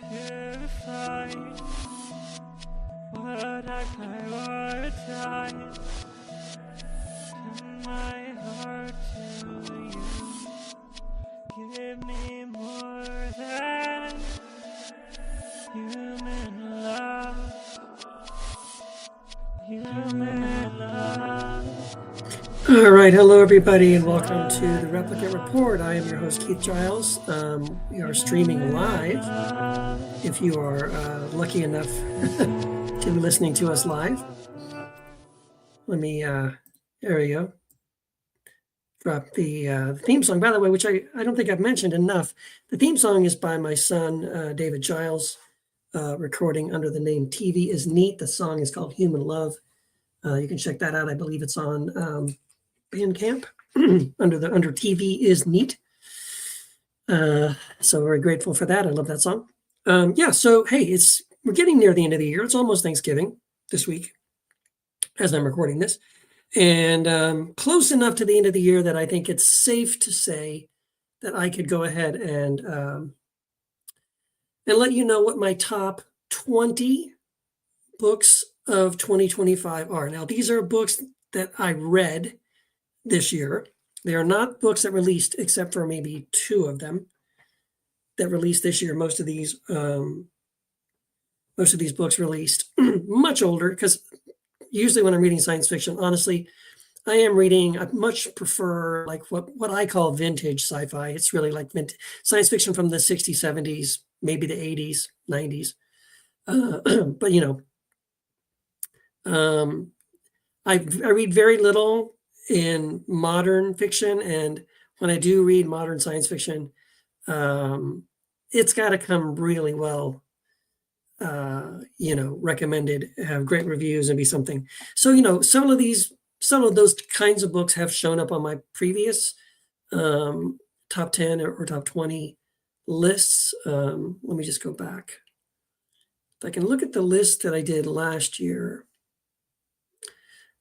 purified. What I prioritize. Turn my heart to you. Give me more than human love. Human love. All right, hello everybody, and welcome to the Replicant Report. I am your host, Keith Giles. We are streaming live. If you are lucky enough to be listening to us live, let me, there we go, drop the theme song. By the way, which I don't think I've mentioned enough, the theme song is by my son, David Giles, recording under the name TV is Neat. The song is called Human Love. You can check that out. I believe it's on Bandcamp under TV is Neat. So very grateful for that. I love that song. So hey, we're getting near the end of the year. It's almost Thanksgiving this week as I'm recording this, and close enough to the end of the year that I think it's safe to say that I could go ahead and let you know what my top 20 books of 2025 are. Now, these are books that I read this year. They are not books that released, except for maybe two of them that released this year. Most of these books released much older, because usually when I'm reading science fiction, honestly, I much prefer like what I call vintage sci-fi. It's really like science fiction from the 60s, 70s, maybe the 80s, 90s. But I read very little in modern fiction, and when I do read modern science fiction, it's got to come really well, recommended, have great reviews, and be something. So some of those kinds of books have shown up on my previous top 10 or top 20 lists. Let me just go back. If I can look at the list that I did last year.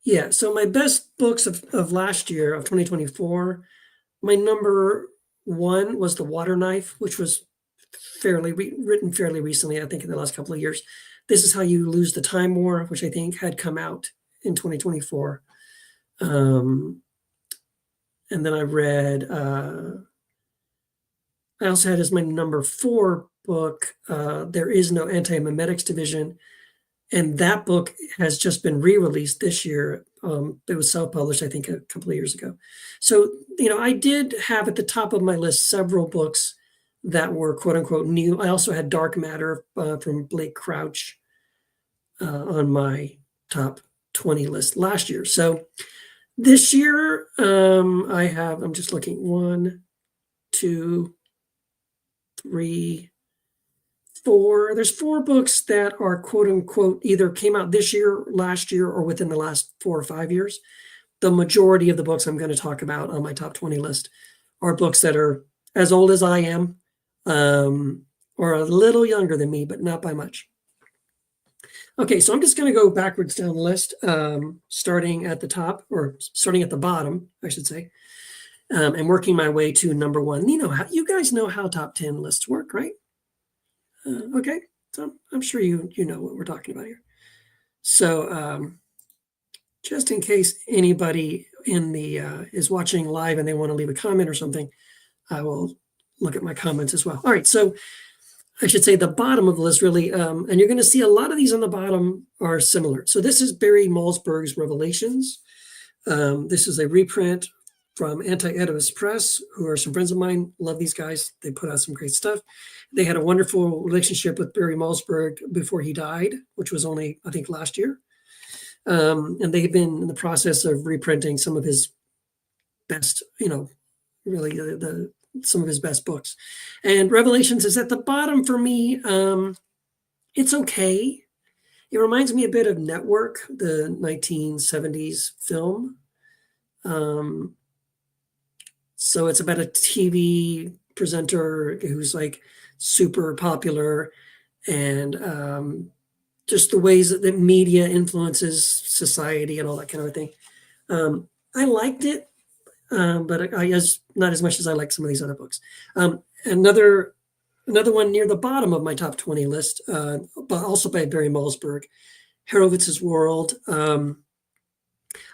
Yeah, so my best books of last year, of 2024, my number one was The Water Knife, which was written fairly recently, I think in the last couple of years. This Is How You Lose the Time War, which I think had come out in 2024. And then I read, I also had as my number 4 book, There Is No Anti-Memetics Division. And that book has just been re-released this year. It was self-published, I think, a couple of years ago. So, I did have at the top of my list several books that were quote unquote new. I also had Dark Matter from Blake Crouch on my top 20 list last year. So this year, I'm just looking, 1, 2, 3, 4. There's 4 books that are quote unquote either came out this year, last year, or within the last 4 or 5 years. The majority of the books I'm going to talk about on my top 20 list are books that are as old as I am, or a little younger than me, but not by much. Okay, so I'm just going to go backwards down the list, starting at the top, or starting at the bottom, I should say, and working my way to number 1. You guys know how top 10 lists work, right? Okay, so I'm sure you know what we're talking about here. So just in case anybody in the is watching live and they want to leave a comment or something, I will look at my comments as well. All right, so I should say the bottom of the list really, and you're going to see a lot of these on the bottom are similar. So this is Barry Malzberg's Revelations. This is a reprint from Anti-Oedipus Press, who are some friends of mine. Love these guys. They put out some great stuff. They had a wonderful relationship with Barry Malzberg before he died, which was only, I think, last year. And they've been in the process of reprinting some of his best, really some of his best books. And Revelations is at the bottom for me. It's okay. It reminds me a bit of Network, the 1970s film. So it's about a TV presenter who's like super popular, and just the ways that the media influences society and all that kind of thing. I liked it, but I guess not as much as I like some of these other books. Another Another one near the bottom of my top 20 list, but also by Barry Malzberg, Horowitz's World. I'm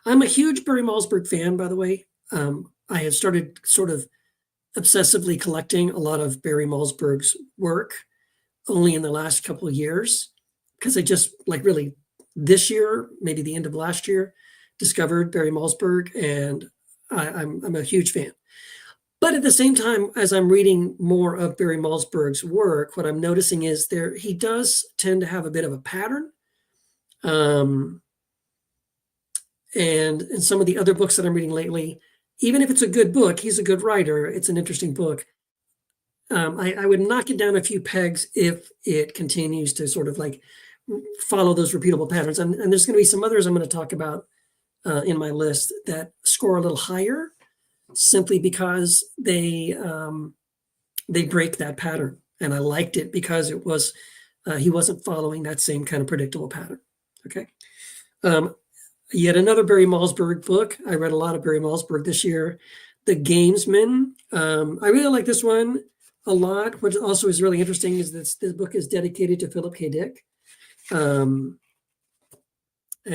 a huge Barry Malzberg fan, by the way. I have started sort of obsessively collecting a lot of Barry Malzberg's work only in the last couple of years, because I just like really this year, maybe the end of last year, discovered Barry Malzberg, and I'm a huge fan. But at the same time, as I'm reading more of Barry Malzberg's work, what I'm noticing is he does tend to have a bit of a pattern. And in some of the other books that I'm reading lately, even if it's a good book, he's a good writer, it's an interesting book. I would knock it down a few pegs if it continues to sort of like follow those repeatable patterns. And there's going to be some others I'm going to talk about in my list that score a little higher, simply because they break that pattern. And I liked it because it was he wasn't following that same kind of predictable pattern. Okay. Yet another Barry Malzberg book. I read a lot of Barry Malzberg this year. The Gamesman. I really like this one a lot. What also is really interesting is this book is dedicated to Philip K. Dick. And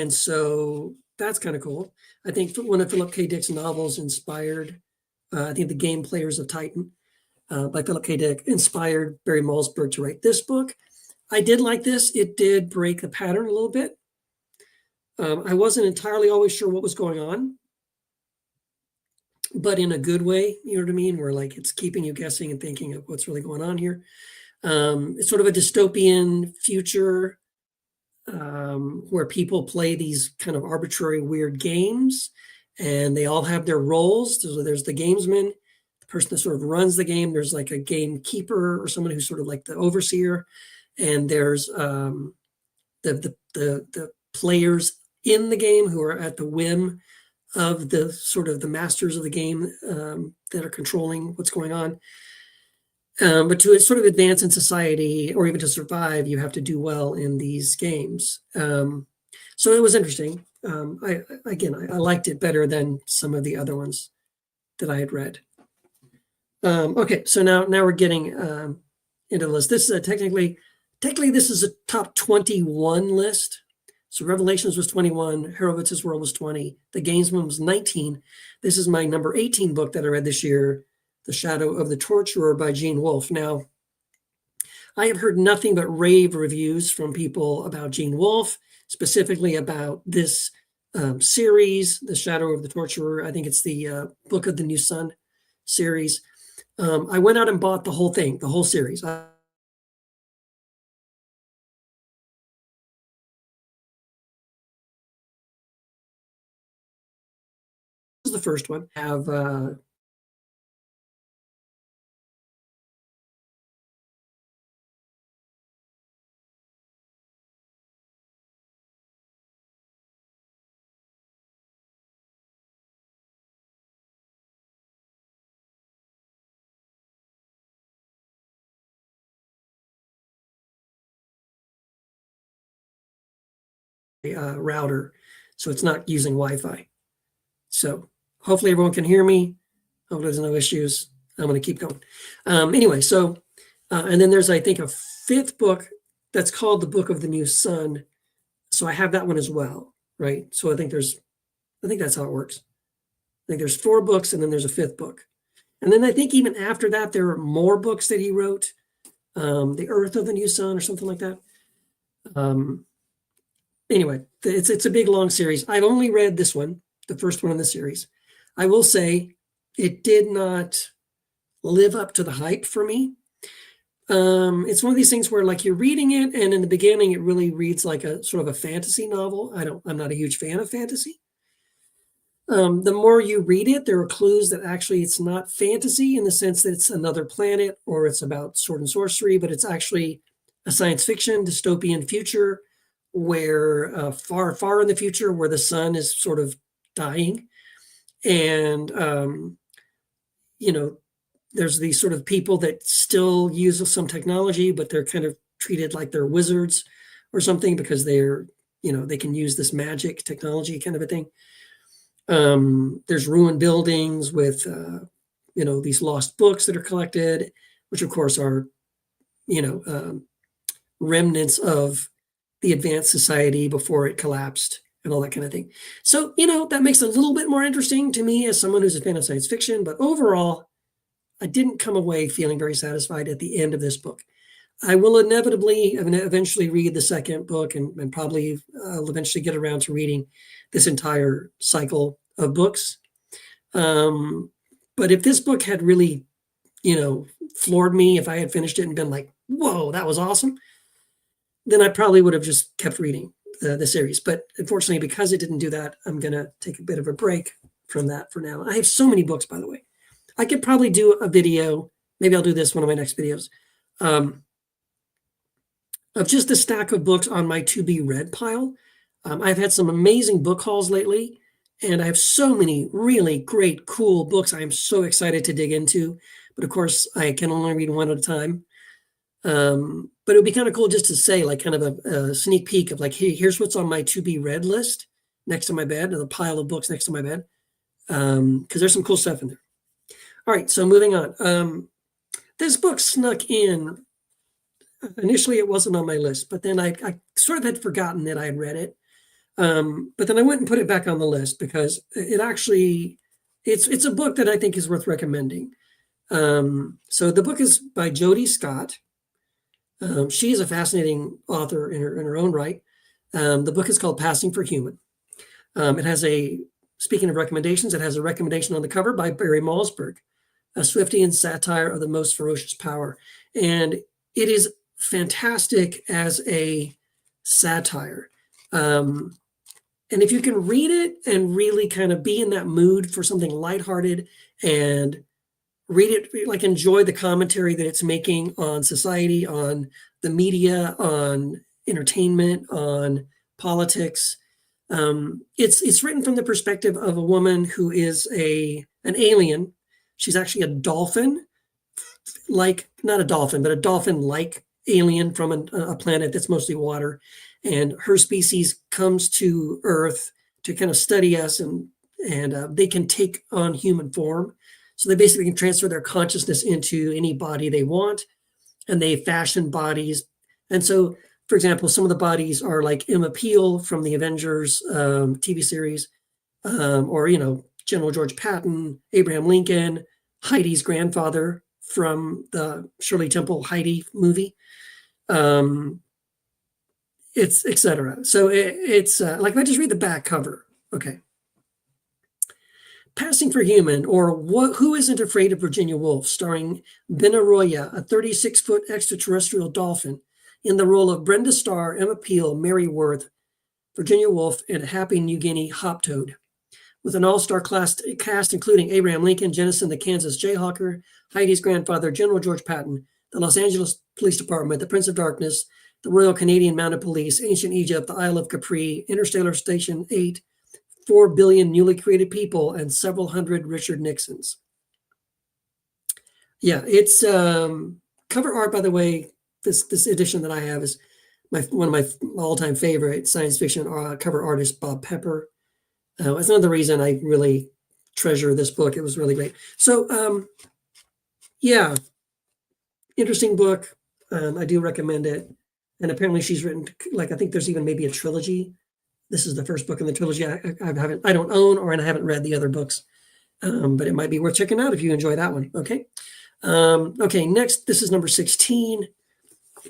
so that's kind of cool. I think one of Philip K. Dick's novels inspired, I think The Game Players of Titan by Philip K. Dick inspired Barry Malzberg to write this book. I did like this. It did break the pattern a little bit. I wasn't entirely always sure what was going on, but in a good way, you know what I mean? Where like it's keeping you guessing and thinking of what's really going on here. It's sort of a dystopian future where people play these kind of arbitrary, weird games, and they all have their roles. So there's the gamesman, the person that sort of runs the game. There's like a gamekeeper or someone who's sort of like the overseer, and there's the players in the game who are at the whim of the sort of the masters of the game that are controlling what's going on. But to sort of advance in society or even to survive, you have to do well in these games. So it was interesting. I liked it better than some of the other ones that I had read. Okay, so now we're getting into the list. This is technically this is a top 21 list. So Revelations was 21, Horowitz's World was 20, The Gamesman was 19. This is my number 18 book that I read this year, The Shadow of the Torturer by Gene Wolfe. Now, I have heard nothing but rave reviews from people about Gene Wolfe, specifically about this series, The Shadow of the Torturer. I think it's the Book of the New Sun series. I went out and bought the whole thing, the whole series. The first one have router, so it's not using Wi-Fi. So hopefully everyone can hear me. Hopefully there's no issues. I'm going to keep going. Anyway, so and then there's, I think, a fifth book that's called The Book of the New Sun. So I have that one as well, right? So I think that's how it works. I think there's 4 books and then there's a fifth book. And then I think even after that, there are more books that he wrote. The Earth of the New Sun or something like that. Anyway, it's a big, long series. I've only read this one, the first one in the series. I will say it did not live up to the hype for me. It's one of these things where like you're reading it and in the beginning it really reads like a sort of a fantasy novel. I'm not a huge fan of fantasy. The more you read it, there are clues that actually it's not fantasy in the sense that it's another planet or it's about sword and sorcery, but it's actually a science fiction dystopian future where far, far in the future where the sun is sort of dying. And, there's these sort of people that still use some technology, but they're kind of treated like they're wizards or something because they're, they can use this magic technology kind of a thing. There's ruined buildings with, these lost books that are collected, which of course are remnants of the advanced society before it collapsed and all that kind of thing. So, that makes it a little bit more interesting to me as someone who's a fan of science fiction, but overall, I didn't come away feeling very satisfied at the end of this book. I will inevitably eventually read the second book and probably I'll eventually get around to reading this entire cycle of books. But if this book had really, floored me, if I had finished it and been like, whoa, that was awesome, then I probably would have just kept reading the series. But unfortunately, because it didn't do that, I'm going to take a bit of a break from that for now. I have so many books, by the way. I could probably do a video. Maybe I'll do this one of my next videos. Of just the stack of books on my to be read pile. I've had some amazing book hauls lately, and I have so many really great, cool books I am so excited to dig into. But of course, I can only read one at a time. But it would be kind of cool just to say, like, kind of a sneak peek of like, hey, here's what's on my to be read list next to my bed, and the pile of books next to my bed, because there's some cool stuff in there. All right, so moving on. This book snuck in. Initially, it wasn't on my list, but then I sort of had forgotten that I had read it. But then I went and put it back on the list because it's a book that I think is worth recommending. So the book is by Jodi Scott. She is a fascinating author in her own right. The book is called Passing for Human. Speaking of recommendations, it has a recommendation on the cover by Barry Malzberg, a Swiftian satire of the most ferocious power. And it is fantastic as a satire. And if you can read it and really kind of be in that mood for something lighthearted and read it, like enjoy the commentary that it's making on society, on the media, on entertainment, on politics. It's written from the perspective of a woman who is an alien. She's actually a dolphin, not a dolphin, but a dolphin-like alien from a planet that's mostly water. And her species comes to Earth to kind of study us, and they can take on human form. So they basically can transfer their consciousness into any body they want, and they fashion bodies. And so, for example, some of the bodies are like Emma Peel from the Avengers TV series, or, General George Patton, Abraham Lincoln, Heidi's grandfather from the Shirley Temple Heidi movie. It's etc. So it's like, if I just read the back cover, okay. Passing for Human, or Who Isn't Afraid of Virginia Woolf, starring Benaroya, a 36-foot extraterrestrial dolphin, in the role of Brenda Starr, Emma Peel, Mary Worth, Virginia Woolf, and Happy New Guinea Hoptoad, with an all-star cast including Abraham Lincoln, Jennison the Kansas Jayhawker, Heidi's grandfather, General George Patton, the Los Angeles Police Department, the Prince of Darkness, the Royal Canadian Mounted Police, Ancient Egypt, the Isle of Capri, Interstellar Station 8, 4 billion newly created people, and several hundred Richard Nixons. Yeah, it's cover art, by the way. This edition that I have is one of my all-time favorite science fiction cover artist, Bob Pepper. That's another reason I really treasure this book. It was really great. So, yeah, interesting book. I do recommend it. And apparently she's written, like, I think there's even maybe a trilogy. This is the first book in the trilogy. I don't own, or I haven't read the other books, but it might be worth checking out if you enjoy that one. Okay. Okay. Next, this is number 16.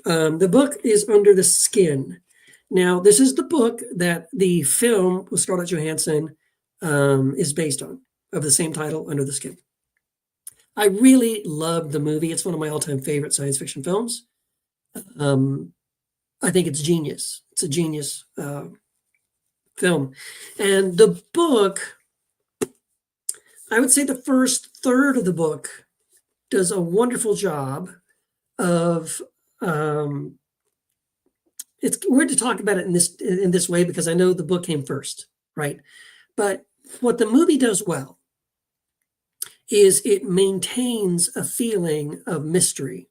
The book is Under the Skin. Now, this is the book that the film with Scarlett Johansson is based on, of the same title, Under the Skin. I really loved the movie. It's one of my all-time favorite science fiction films. I think it's genius. It's a genius film. And the book, I would say the first third of the book does a wonderful job of, it's weird to talk about it in this way because I know the book came first, right? But what the movie does well is it maintains a feeling of mystery.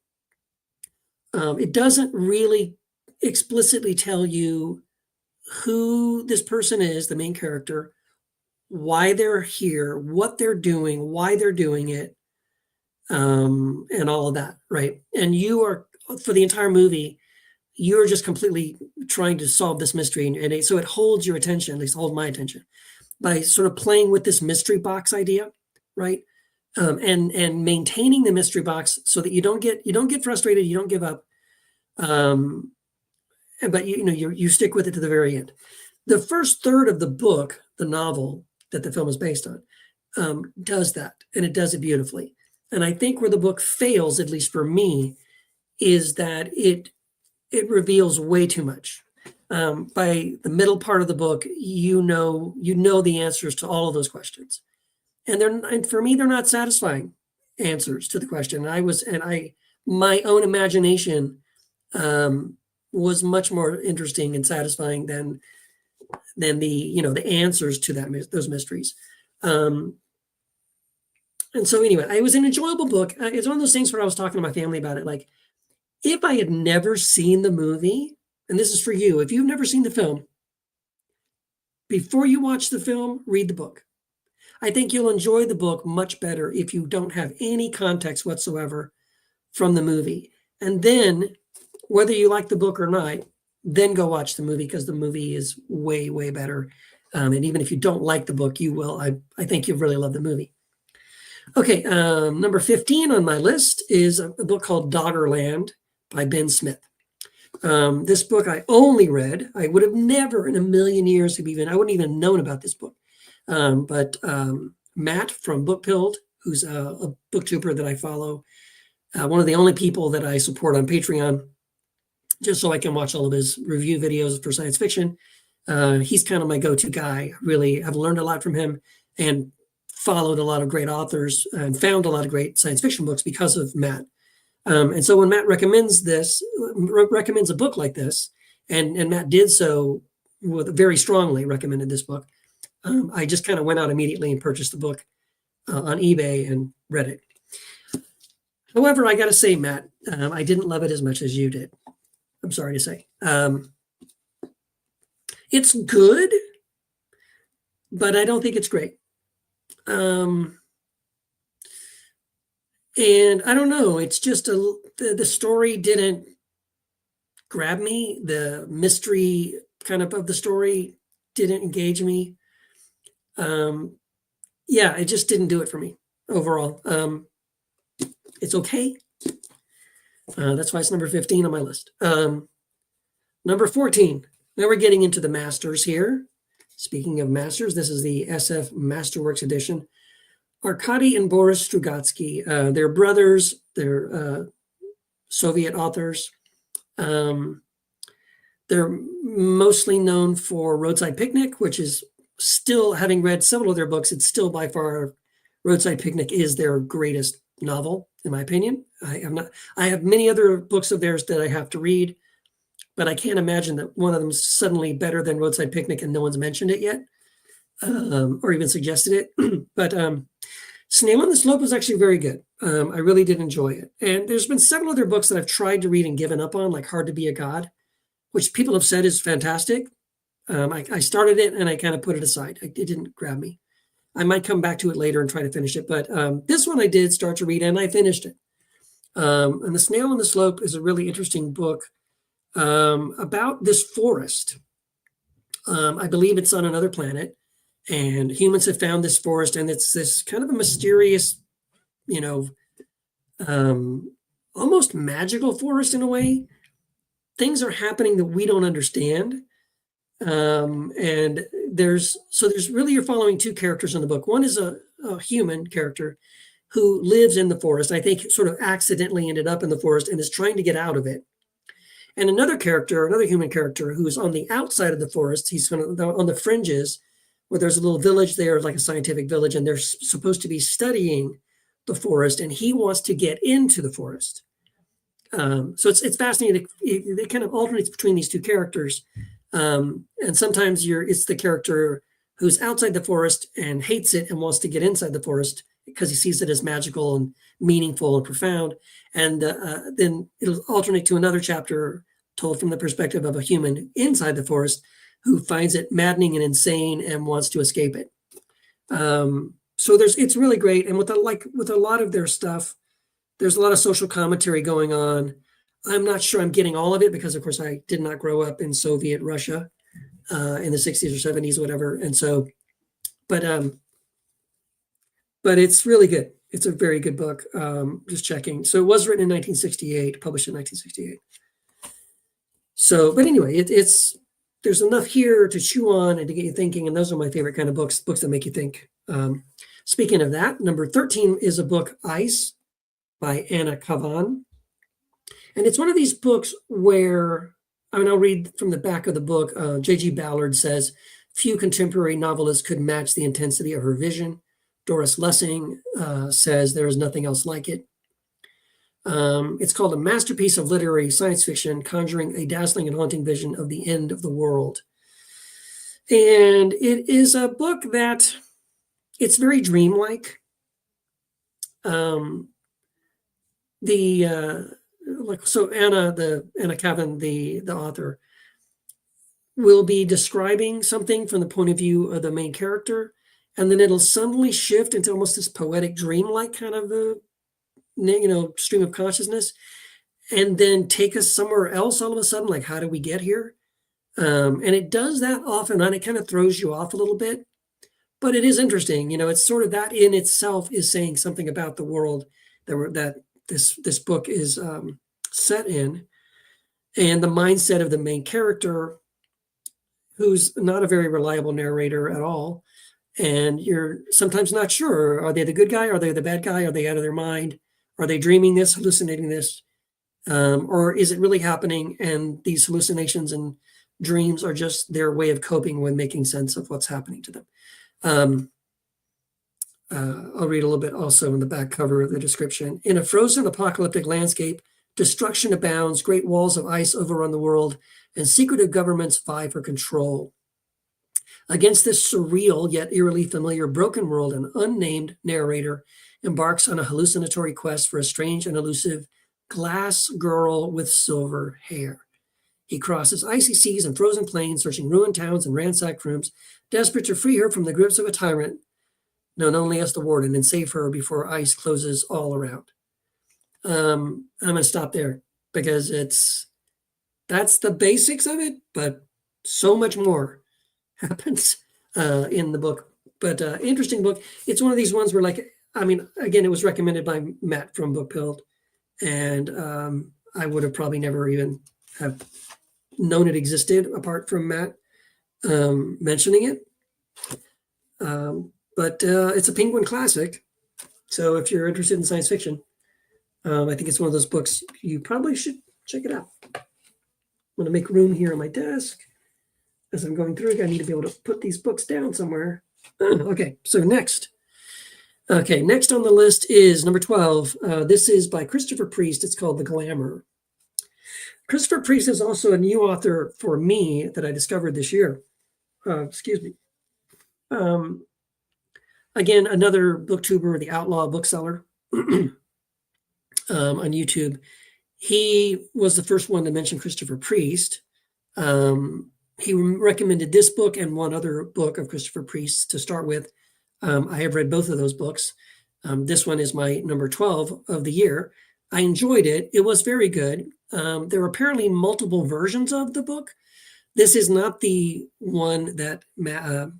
It doesn't really explicitly tell you who this person is, the main character, why they're here, what they're doing, why they're doing it, and all of that, right? And you are for the entire movie, you're just completely trying to solve this mystery, and so it holds your attention, at least hold my attention, by sort of playing with this mystery box idea, right? And maintaining the mystery box so that you don't get frustrated, you don't give up, but you stick with it to the very end. The first third of the book, the novel that the film is based on, does that, and it does it beautifully. And I think where the book fails, at least for me, is that it reveals way too much. By the middle part of the book, you know the answers to all of those questions, and for me, they're not satisfying answers to the question. My own imagination was much more interesting and satisfying than the answers to those mysteries. And so anyway, it was an enjoyable book. It's one of those things where I was talking to my family about it. Like, if I had never seen the movie, and this is for you, if you've never seen the film, before you watch the film, read the book. I think you'll enjoy the book much better if you don't have any context whatsoever from the movie. And then, whether you like the book or not, then go watch the movie, because the movie is way, way better. And even if you don't like the book, you will. I think you'll really love the movie. Okay, number 15 on my list is a book called Doggerland by Ben Smith. This book I only read. I would have never in a million years I wouldn't even known about this book. But Matt from Bookpilled, who's a booktuber that I follow, one of the only people that I support on Patreon, just so I can watch all of his review videos for science fiction. He's kind of my go-to guy. Really, I've learned a lot from him and followed a lot of great authors and found a lot of great science fiction books because of Matt. And so when Matt recommends a book like this, and Matt did so very strongly recommended this book, I just kind of went out immediately and purchased the book on eBay and read it. However, I got to say, Matt, I didn't love it as much as you did. I'm sorry to say. It's good, but I don't think it's great. And I don't know, it's just the story didn't grab me. The mystery kind of the story didn't engage me. Yeah, it just didn't do it for me overall. It's okay. That's why it's number 15 on my list. Number 14. Now we're getting into the masters here. Speaking of masters, this is the SF Masterworks edition. Arkady and Boris Strugatsky. They're brothers. They're Soviet authors. They're mostly known for Roadside Picnic, which is still, having read several of their books, it's still by far, Roadside Picnic is their greatest novel, in my opinion. I have many other books of theirs that I have to read, but I can't imagine that one of them is suddenly better than Roadside Picnic and no one's mentioned it yet, or even suggested it. But Snail on the Slope was actually very good. I really did enjoy it. And there's been several other books that I've tried to read and given up on, like Hard to Be a God, which people have said is fantastic. I started it and I kind of put it aside. It didn't grab me. I might come back to it later and try to finish it. But this one I did start to read and I finished it. And The Snail on the Slope is a really interesting book about this forest. I believe it's on another planet, and humans have found this forest, and it's this kind of a mysterious, almost magical forest in a way. Things are happening that we don't understand. And there's really, you're following two characters in the book. One is a human character who lives in the forest. I think sort of accidentally ended up in the forest and is trying to get out of it. And another human character who is on the outside of the forest. He's on the fringes, where there's a little village there, like a scientific village, and they're supposed to be studying the forest, and he wants to get into the forest. So it's fascinating. It kind of alternates between these two characters. And sometimes it's the character who's outside the forest and hates it and wants to get inside the forest because he sees it as magical and meaningful and profound. And then it'll alternate to another chapter told from the perspective of a human inside the forest who finds it maddening and insane and wants to escape it. So it's really great. And with a lot of their stuff, there's a lot of social commentary going on. I'm not sure I'm getting all of it because, of course, I did not grow up in Soviet Russia in the 60s or 70s, whatever. And so, but it's really good. It's a very good book. Just checking. So it was written in 1968, published in 1968. So, but anyway, there's enough here to chew on and to get you thinking. And those are my favorite kind of books that make you think. Speaking of that, number 13 is a book, Ice, by Anna Kavan. And it's one of these books where, I'll read from the back of the book. J.G. Ballard says, few contemporary novelists could match the intensity of her vision. Doris Lessing says there is nothing else like it. It's called a masterpiece of literary science fiction, conjuring a dazzling and haunting vision of the end of the world. And it is a book that it's very dreamlike. So Anna Kavan, the author, will be describing something from the point of view of the main character, and then it'll suddenly shift into almost this poetic, dreamlike kind of stream of consciousness, and then take us somewhere else all of a sudden. Like, how do we get here? And it does that often, and it kind of throws you off a little bit, but it is interesting. It's sort of that in itself is saying something about the world that this book is set in, and the mindset of the main character, who's not a very reliable narrator at all. And you're sometimes not sure, are they the good guy? Are they the bad guy? Are they out of their mind? Are they dreaming this, hallucinating this? Or is it really happening? And these hallucinations and dreams are just their way of coping with making sense of what's happening to them. I'll read a little bit also in the back cover of the description. In a frozen apocalyptic landscape, destruction abounds, great walls of ice overrun the world, and secretive governments vie for control. Against this surreal yet eerily familiar broken world, an unnamed narrator embarks on a hallucinatory quest for a strange and elusive glass girl with silver hair. He crosses icy seas and frozen plains, searching ruined towns and ransacked rooms, desperate to free her from the grips of a tyrant known only as the Warden and save her before ice closes all around. I'm going to stop there because that's the basics of it, but so much more happens in the book. But interesting book. It's one of these ones where, again, it was recommended by Matt from Book Build, and I would have probably never even have known it existed apart from Matt mentioning it. But it's a Penguin classic, so if you're interested in science fiction, I think it's one of those books you probably should check it out. I'm going to make room here on my desk as I'm going through. I need to be able to put these books down somewhere. Okay, so next on the list is number 12. This is by Christopher Priest. It's called The Glamour. Christopher Priest is also a new author for me that I discovered this year. Excuse me. Again, another booktuber, the Outlaw Bookseller on YouTube. He was the first one to mention Christopher Priest. He recommended this book and one other book of Christopher Priest to start with. I have read both of those books. This one is my number 12 of the year. I enjoyed it. It was very good. There are apparently multiple versions of the book. This is not the one that the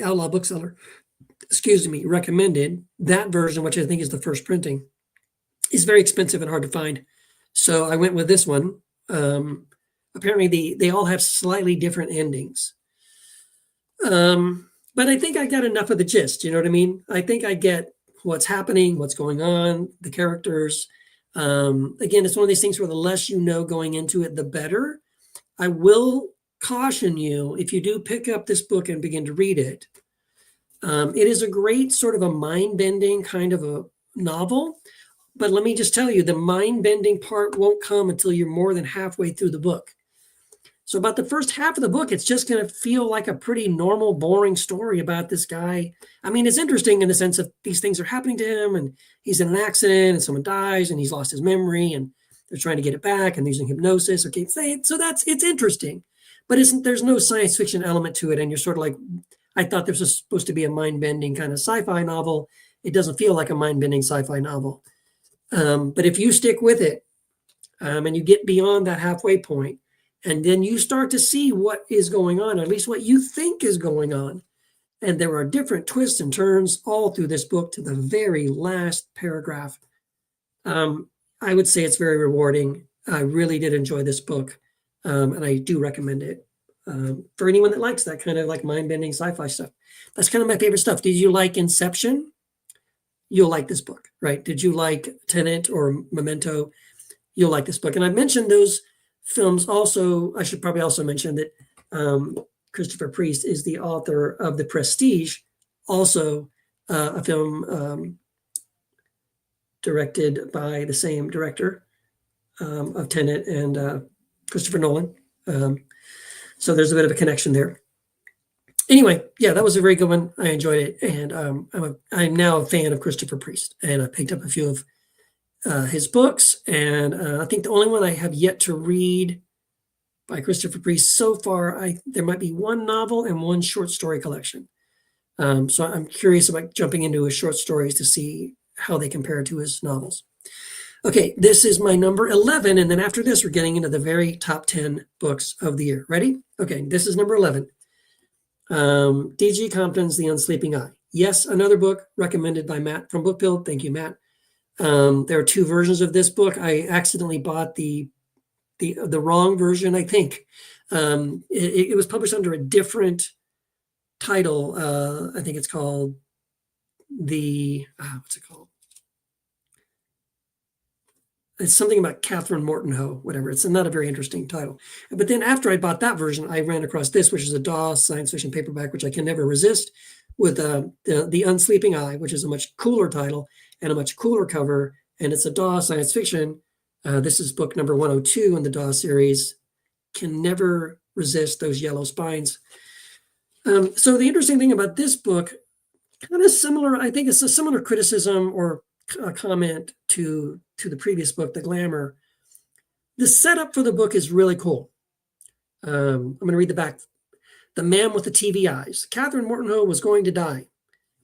Outlaw Bookseller, recommended. That version, which I think is the first printing, is very expensive and hard to find. So I went with this one. Apparently they all have slightly different endings. But I think I got enough of the gist. You know what I mean? I think I get what's happening, what's going on, the characters. Again, it's one of these things where the less you know going into it, the better. I will caution you, if you do pick up this book and begin to read it, it is a great sort of a mind-bending kind of a novel. But let me just tell you, the mind-bending part won't come until you're more than halfway through the book. So about the first half of the book, it's just going to feel like a pretty normal, boring story about this guy. I mean, it's interesting in the sense of these things are happening to him, and he's in an accident, and someone dies, and he's lost his memory, and they're trying to get it back, and they're using hypnosis. Okay, so it's interesting, but there's no science fiction element to it, and you're sort of like, I thought this was supposed to be a mind-bending kind of sci-fi novel. It doesn't feel like a mind-bending sci-fi novel. But if you stick with it, and you get beyond that halfway point, and then you start to see what is going on, at least what you think is going on. And there are different twists and turns all through this book to the very last paragraph. I would say it's very rewarding. I really did enjoy this book, and I do recommend it for anyone that likes that kind of like mind-bending sci-fi stuff. That's kind of my favorite stuff. Did you like Inception? You'll like this book, right? Did you like Tenet or Memento? You'll like this book. And I mentioned those films also. I should probably also mention that Christopher Priest is the author of The Prestige, also a film directed by the same director of Tenet and Christopher Nolan. So there's a bit of a connection there. Anyway, yeah, that was a very good one. I enjoyed it, and I'm now a fan of Christopher Priest, and I picked up a few of his books, and I think the only one I have yet to read by Christopher Priest so far, there might be one novel and one short story collection. So I'm curious about jumping into his short stories to see how they compare to his novels. Okay, this is my number 11, and then after this, we're getting into the very top 10 books of the year. Ready? Okay, this is number 11. D.G. Compton's The Unsleeping Eye. Yes, another book recommended by Matt from Bookbuild. Thank you, Matt. There are two versions of this book. I accidentally bought the wrong version, I think. It was published under a different title. I think it's called what's it called? It's something about Catherine Morton-Hoe, whatever. It's not a very interesting title. But then after I bought that version, I ran across this, which is a DAW science fiction paperback, which I can never resist, with The Unsleeping Eye, which is a much cooler title and a much cooler cover. And it's a DAW science fiction. This is book number 102 in the DAW series. Can never resist those yellow spines. So the interesting thing about this book, kind of similar, I think it's a similar criticism or a comment to the previous book, The Glamour. The setup for the book is really cool. I'm going to read the back. The man with the TV eyes. Catherine Morton-Hoe was going to die.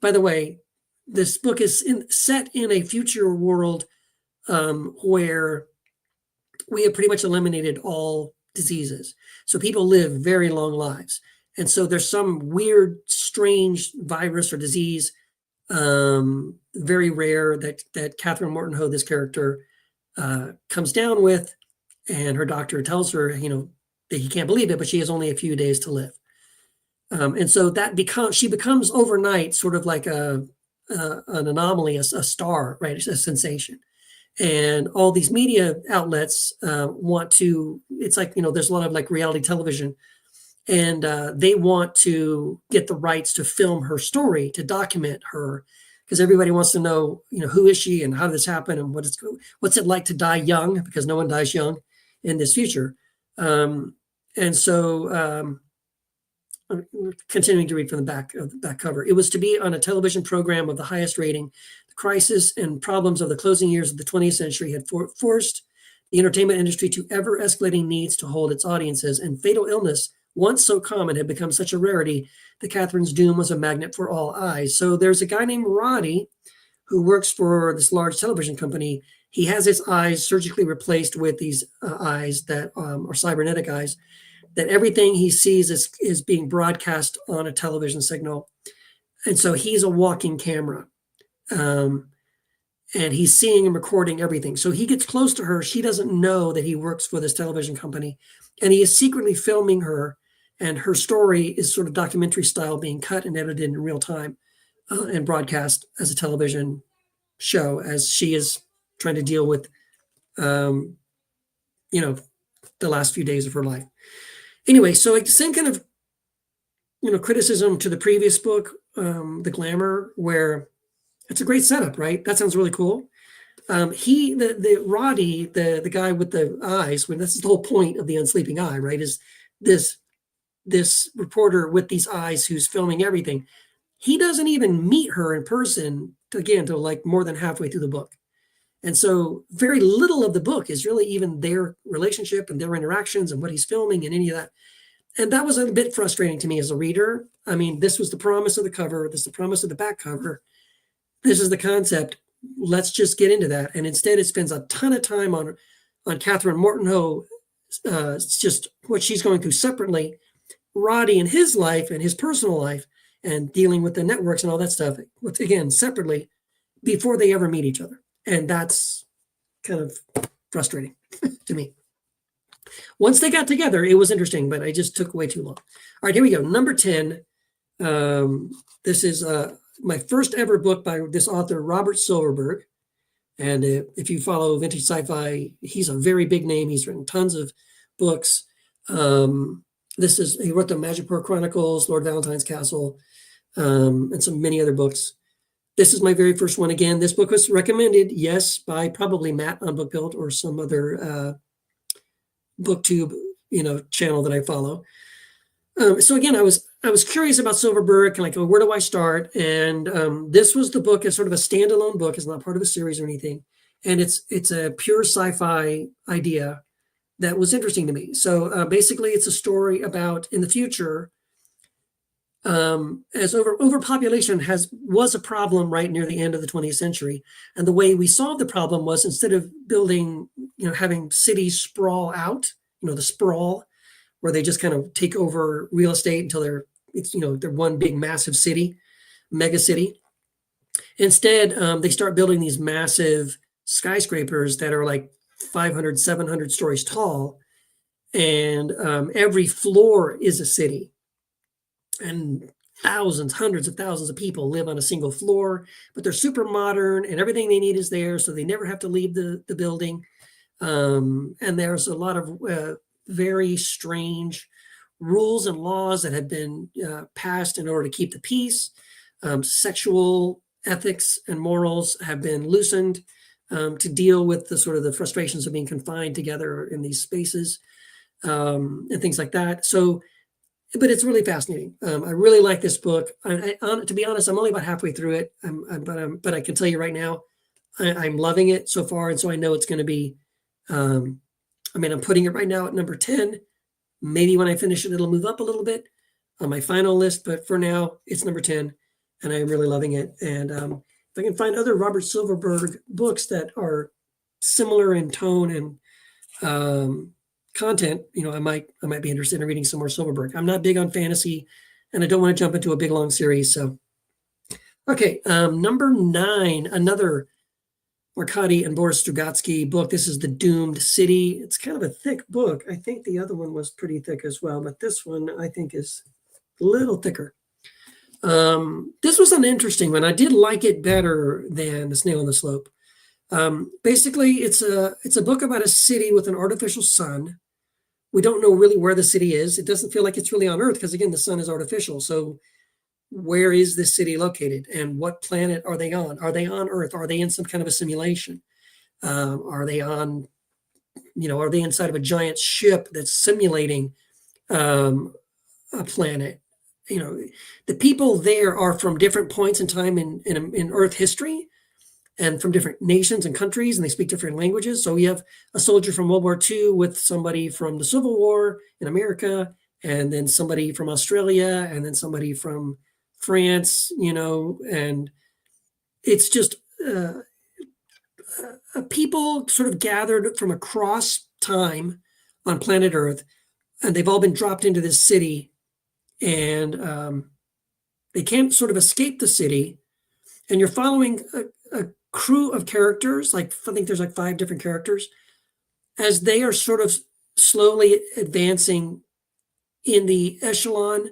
By the way, this book is set in a future world where we have pretty much eliminated all diseases. So people live very long lives. And so there's some weird, strange virus or disease, very rare, that Catherine Morton-Hoe, this character, comes down with, and her doctor tells her, that he can't believe it, but she has only a few days to live. And so she becomes overnight sort of like an anomaly, a star, right? A sensation. And all these media outlets want to, it's like, there's a lot of like reality television, and they want to get the rights to film her story, to document her, because everybody wants to know, who is she and how did this happen and what's it like to die young, because no one dies young in this future. And so I'm continuing to read from the back of the back cover. It was to be on a television program of the highest rating. The crisis and problems of the closing years of the 20th century had forced the entertainment industry to ever escalating needs to hold its audiences, and fatal illness, once so common, had become such a rarity that Catherine's doom was a magnet for all eyes. So there's a guy named Roddy who works for this large television company. He has his eyes surgically replaced with these eyes that are cybernetic eyes, that everything he sees is being broadcast on a television signal. And so he's a walking camera. And he's seeing and recording everything. So he gets close to her. She doesn't know that he works for this television company. And he is secretly filming her. And her story is sort of documentary style, being cut and edited in real time and broadcast as a television show, as she is trying to deal with, the last few days of her life. Anyway, so like the same kind of, criticism to the previous book, The Glamour, where it's a great setup, right? That sounds really cool. Roddy, the guy with the eyes, when this is the whole point of The Unsleeping Eye, right? Is this reporter with these eyes who's filming everything. He doesn't even meet her in person till like more than halfway through the book. And so very little of the book is really even their relationship and their interactions and what he's filming and any of that. And that was a bit frustrating to me as a reader. I mean, this was the promise of the cover. This is the promise of the back cover. This is the concept. Let's just get into that. And instead it spends a ton of time on on Catherine Mortenho, it's just what she's going through separately, Roddy in his life and his personal life, and dealing with the networks and all that stuff, with, again, separately, before they ever meet each other. And that's kind of frustrating to me. Once they got together, it was interesting, but I just took way too long. All right, here we go. Number 10. This is my first ever book by this author, Robert Silverberg. And if you follow vintage sci-fi, he's a very big name. He's written tons of books. He wrote the Magicpur Chronicles, Lord Valentine's Castle, and some many other books. This is my very first one. Again, this book was recommended, yes, by probably Matt on BookBuild or some other booktube, channel that I follow. So again, I was curious about Silverberg, and like, oh, where do I start? And this was the book as sort of a standalone book. It's not part of a series or anything, and it's a pure sci-fi idea that was interesting to me. So basically, it's a story about in the future, as overpopulation was a problem right near the end of the 20th century, and the way we solved the problem was, instead of building, having cities sprawl out, the sprawl, where they just kind of take over real estate until they're one big massive city, mega city. Instead, they start building these massive skyscrapers that are like 500, 700 stories tall. And every floor is a city. And thousands, hundreds of thousands of people live on a single floor, but they're super modern and everything they need is there. So they never have to leave the building. And there's a lot of very strange rules and laws that have been passed in order to keep the peace. Sexual ethics and morals have been loosened to deal with the sort of the frustrations of being confined together in these spaces, and things like that. So, but it's really fascinating. I really like this book. To be honest, I'm only about halfway through it, but I can tell you right now, I'm loving it so far. And so I know it's going to be, I'm putting it right now at number 10. Maybe when I finish it, it'll move up a little bit on my final list, but for now it's number 10 and I'm really loving it. And if I can find other Robert Silverberg books that are similar in tone and content, I might be interested in reading some more Silverberg. I'm not big on fantasy and I don't want to jump into a big long series. So, okay. Number 9, another Arkady and Boris Strugatsky book. This is The Doomed City. It's kind of a thick book. I think the other one was pretty thick as well, but this one I think is a little thicker. This was an interesting one. I did like it better than The Snail on the Slope. Basically, it's a book about a city with an artificial sun. We don't know really where the city is. It doesn't feel like it's really on Earth because, again, the sun is artificial. So where is this city located and what planet are they on? Are they on Earth? Are they in some kind of a simulation? Are they on, are they inside of a giant ship that's simulating a planet? The people there are from different points in time in Earth history and from different nations and countries, and they speak different languages. So you have a soldier from World War II with somebody from the Civil War in America, and then somebody from Australia, and then somebody from France, and it's just people sort of gathered from across time on planet Earth, and they've all been dropped into this city, and they can't sort of escape the city. And you're following a crew of characters, I think there's like 5 different characters, as they are sort of slowly advancing in the echelon.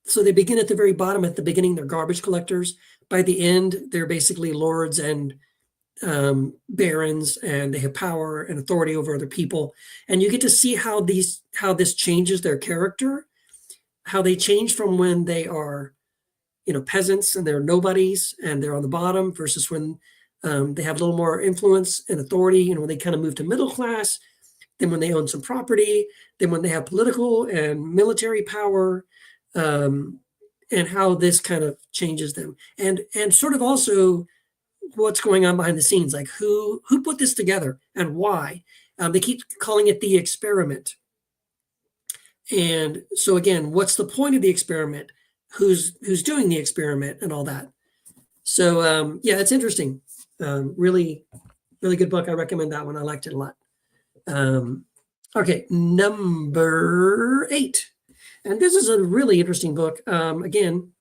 So they begin at the very bottom. At the beginning, they're garbage collectors. By the end, they're basically lords and barons, and they have power and authority over other people. And you get to see how this changes their character, how they change from when they are, peasants and they're nobodies and they're on the bottom, versus when they have a little more influence and authority, when they kind of move to middle class, then when they own some property, then when they have political and military power, and how this kind of changes them, and sort of also what's going on behind the scenes, like who put this together and why. They keep calling it the experiment. And so again, what's the point of the experiment? Who's doing the experiment and all that? So yeah, it's interesting. Really, really good book. I recommend that one. I liked it a lot. Okay, number 8. And this is a really interesting book. Again,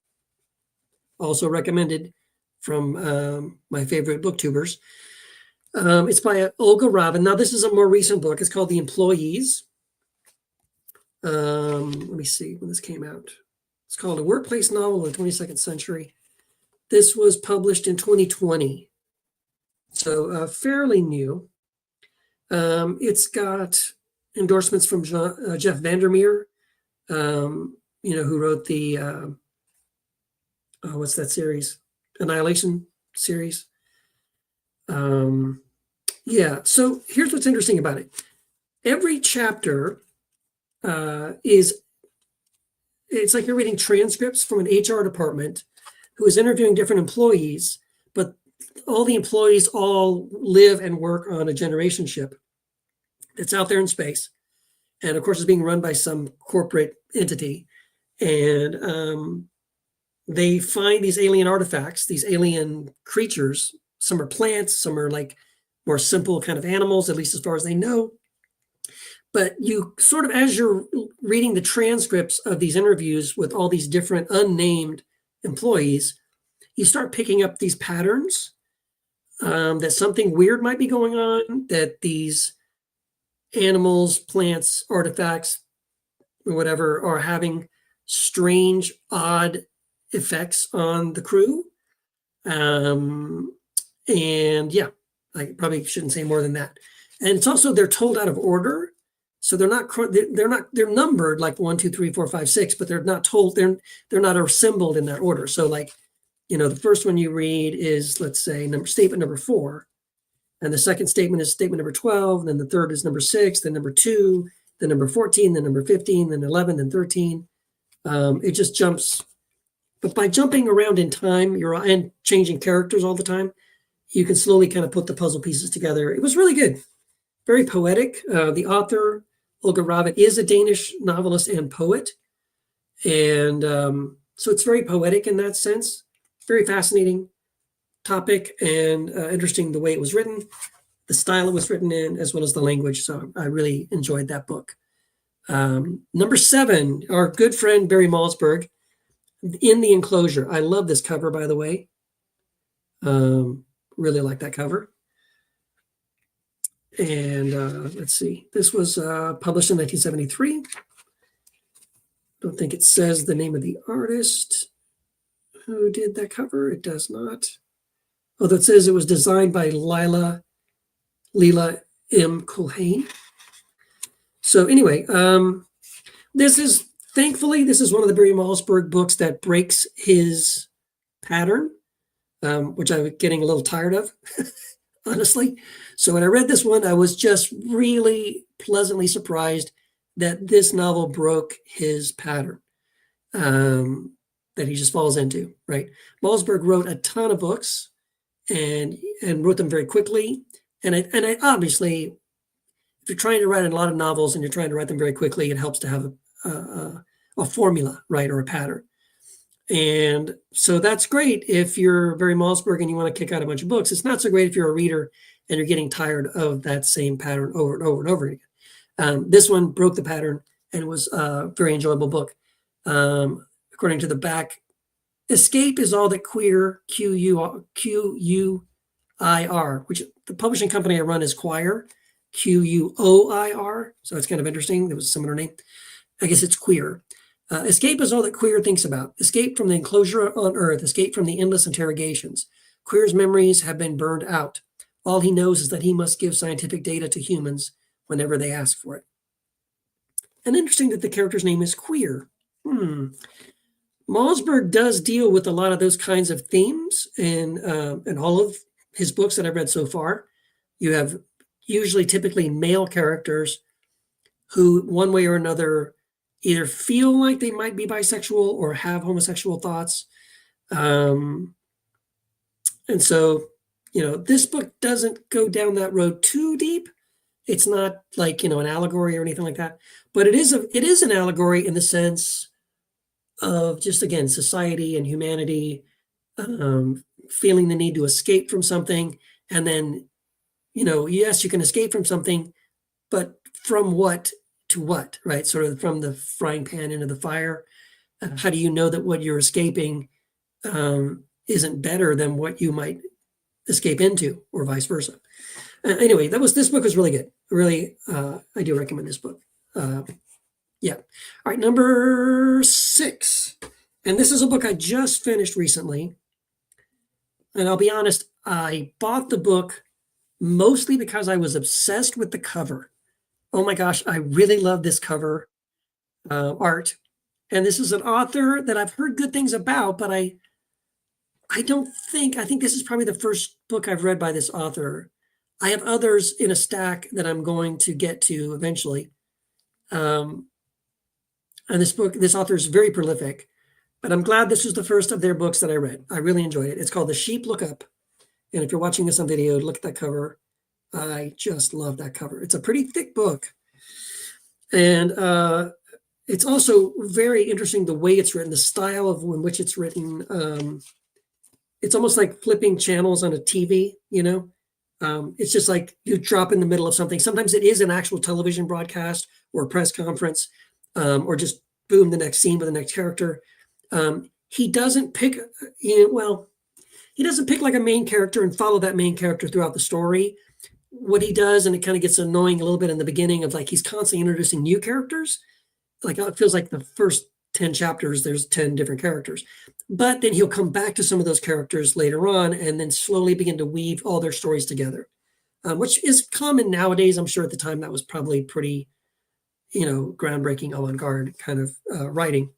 also recommended from my favorite booktubers. It's by Olga Robin. Now, this is a more recent book. It's called The Employees. Let me see when this came out. It's called A Workplace Novel of the 22nd Century. This was published in 2020, so fairly new. It's got endorsements from Jeff Vandermeer, who wrote the, what's that series? Annihilation series. Yeah, so here's what's interesting about it. Every chapter it's like you're reading transcripts from an HR department who is interviewing different employees, but all the employees all live and work on a generation ship that's out there in space. And of course, it's being run by some corporate entity. And they find these alien artifacts, these alien creatures. Some are plants, some are like more simple kind of animals, at least as far as they know. But you sort of, as you're reading the transcripts of these interviews with all these different unnamed employees, you start picking up these patterns, that something weird might be going on, that these animals, plants, artifacts, or whatever are having strange, odd effects on the crew. And yeah, I probably shouldn't say more than that. And it's also, they're told out of order. So they're numbered like 1, 2, 3, 4, 5, 6, but they're not told, they're not assembled in that order. So like, the first one you read is, let's say, statement number 4. And the second statement is statement number 12. Then the third is number 6, then number 2, then number 14, then number 15, then 11, then 13. It just jumps. But by jumping around in time, and changing characters all the time, you can slowly kind of put the puzzle pieces together. It was really good. Very poetic. The author, Olga Robin, is a Danish novelist and poet. And so it's very poetic in that sense. Very fascinating topic, and interesting the way it was written, the style it was written in, as well as the language. So I really enjoyed that book. Number 7, our good friend Barry Malzberg, In the Enclosure. I love this cover, by the way. Really like that cover. And let's see, this was published in 1973. Don't think it says the name of the artist who did that cover. It does not. Although it says it was designed by Leila M. Culhane. So anyway, this is one of the Barry Malzberg books that breaks his pattern, which I'm getting a little tired of, honestly. So when I read this one, I was just really pleasantly surprised that this novel broke his pattern, that he just falls into, right? Malzberg wrote a ton of books and wrote them very quickly. And I obviously, if you're trying to write a lot of novels and you're trying to write them very quickly, it helps to have a formula, right, or a pattern. And so that's great if you're Barry Malzberg and you want to kick out a bunch of books. It's not so great if you're a reader and you're getting tired of that same pattern over and over and over again. This one broke the pattern and was a very enjoyable book. According to the back, escape is all that queer, Q-U-I-R, which the publishing company I run is Quire, Q-U-O-I-R. So it's kind of interesting. There was a similar name. I guess it's queer. Escape is all that Queer thinks about. Escape from the enclosure on Earth. Escape from the endless interrogations. Queer's memories have been burned out. All he knows is that he must give scientific data to humans whenever they ask for it. And interesting that the character's name is Queer. Malzberg does deal with a lot of those kinds of themes in all of his books that I've read so far. You have typically male characters who, one way or another, either feel like they might be bisexual or have homosexual thoughts. And so, this book doesn't go down that road too deep. It's not like, an allegory or anything like that, but it is an allegory in the sense of just, again, society and humanity, feeling the need to escape from something. And then, yes, you can escape from something, but from what to what, right? Sort of from the frying pan into the fire. How do you know that what you're escaping isn't better than what you might escape into, or vice versa? Anyway, this book was really good. Really, I do recommend this book. Yeah. All right, number 6. And this is a book I just finished recently. And I'll be honest, I bought the book mostly because I was obsessed with the cover. Oh my gosh, I really love this cover art. And this is an author that I've heard good things about, but I think this is probably the first book I've read by this author. I have others in a stack that I'm going to get to eventually. And this author is very prolific, but I'm glad this was the first of their books that I read. I really enjoyed it. It's called The Sheep Look Up. And if you're watching this on video, look at that cover. I just love that cover. It's a pretty thick book. And it's also very interesting the way it's written, the style of in which it's written. It's almost like flipping channels on a TV, you know? It's just like you drop in the middle of something. Sometimes it is an actual television broadcast or a press conference, or just boom, the next scene with the next character. He doesn't pick, he doesn't pick like a main character and follow that main character throughout the story. What he does, and it kind of gets annoying a little bit in the beginning, of like he's constantly introducing new characters. Like it feels like the first 10 chapters, there's 10 different characters. But then he'll come back to some of those characters later on and then slowly begin to weave all their stories together, which is common nowadays. I'm sure at the time that was probably pretty, groundbreaking, avant-garde kind of writing.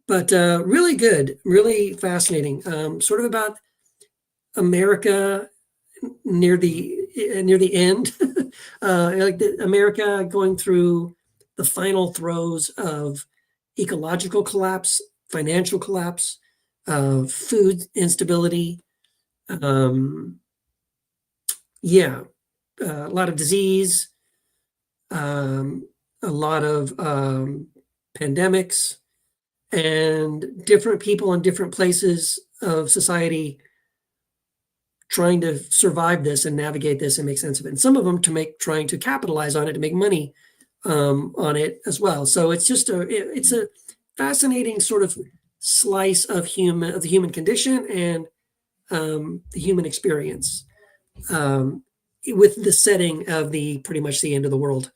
But really good, really fascinating. Sort of about America near the end, like America going through the final throes of ecological collapse, financial collapse, food instability, a lot of disease, a lot of pandemics, and different people in different places of society trying to survive this and navigate this and make sense of it. And some of them trying to capitalize on it, to make money on it as well. So it's just it's a fascinating sort of slice of the human condition and the human experience, with the setting of pretty much the end of the world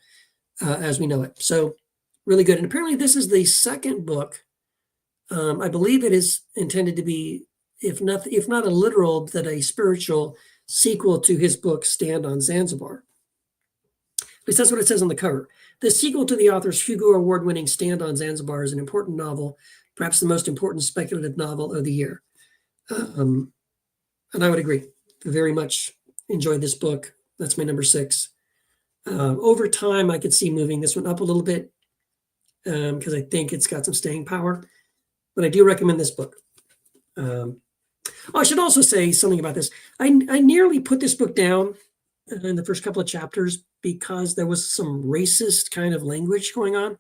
as we know it. So really good. And apparently this is the second book. I believe it is intended to be, if not a literal, that a spiritual sequel to his book, Stand on Zanzibar. At least that's what it says on the cover. The sequel to the author's Hugo Award-winning Stand on Zanzibar is an important novel, perhaps the most important speculative novel of the year. And I would agree. Very much enjoyed this book. That's my number 6. Over time, I could see moving this one up a little bit because I think it's got some staying power. But I do recommend this book. I should also say something about this. I nearly put this book down in the first couple of chapters because there was some racist kind of language going on.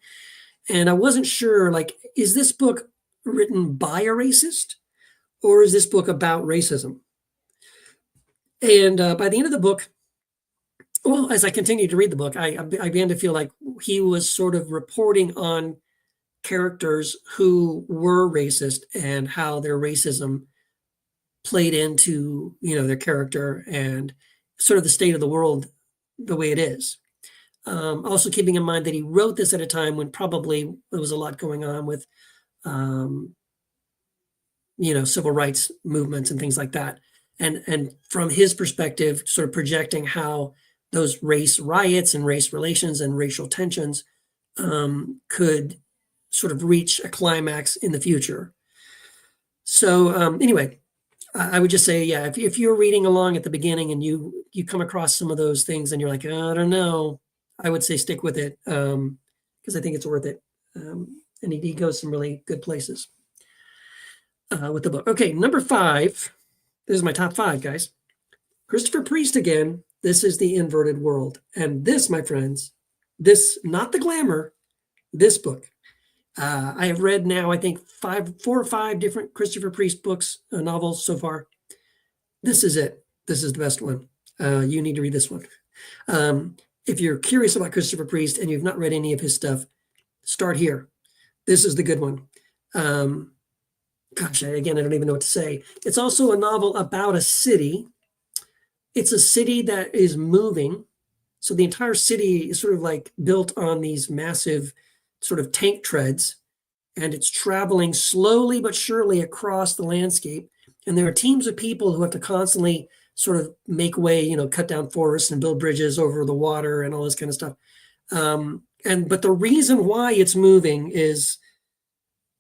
And I wasn't sure, like, is this book written by a racist, or is this book about racism? And by the end of the book, well, as I continued to read the book, I began to feel like he was sort of reporting on characters who were racist and how their racism played into, their character and sort of the state of the world the way it is. Also keeping in mind that he wrote this at a time when probably there was a lot going on with, civil rights movements and things like that. And from his perspective, sort of projecting how those race riots and race relations and racial tensions could sort of reach a climax in the future. So anyway, I would just say, yeah, if you're reading along at the beginning and you come across some of those things and you're like, oh, I don't know, I would say stick with it because I think it's worth it. And he goes some really good places with the book. Okay, number 5. This is my top 5, guys. Christopher Priest again. This is The Inverted World. And this, my friends, not the glamour, this book. I have read now, I think, 4 or 5 different Christopher Priest books, novels so far. This is it. This is the best one. You need to read this one. if you're curious about Christopher Priest and you've not read any of his stuff, start here. This is the good one. Gosh, again, I don't even know what to say. It's also a novel about a city. It's a city that is moving. So the entire city is sort of like built on these massive sort of tank treads, and it's traveling slowly but surely across the landscape. And there are teams of people who have to constantly sort of make way, cut down forests and build bridges over the water and all this kind of stuff. But the reason why it's moving is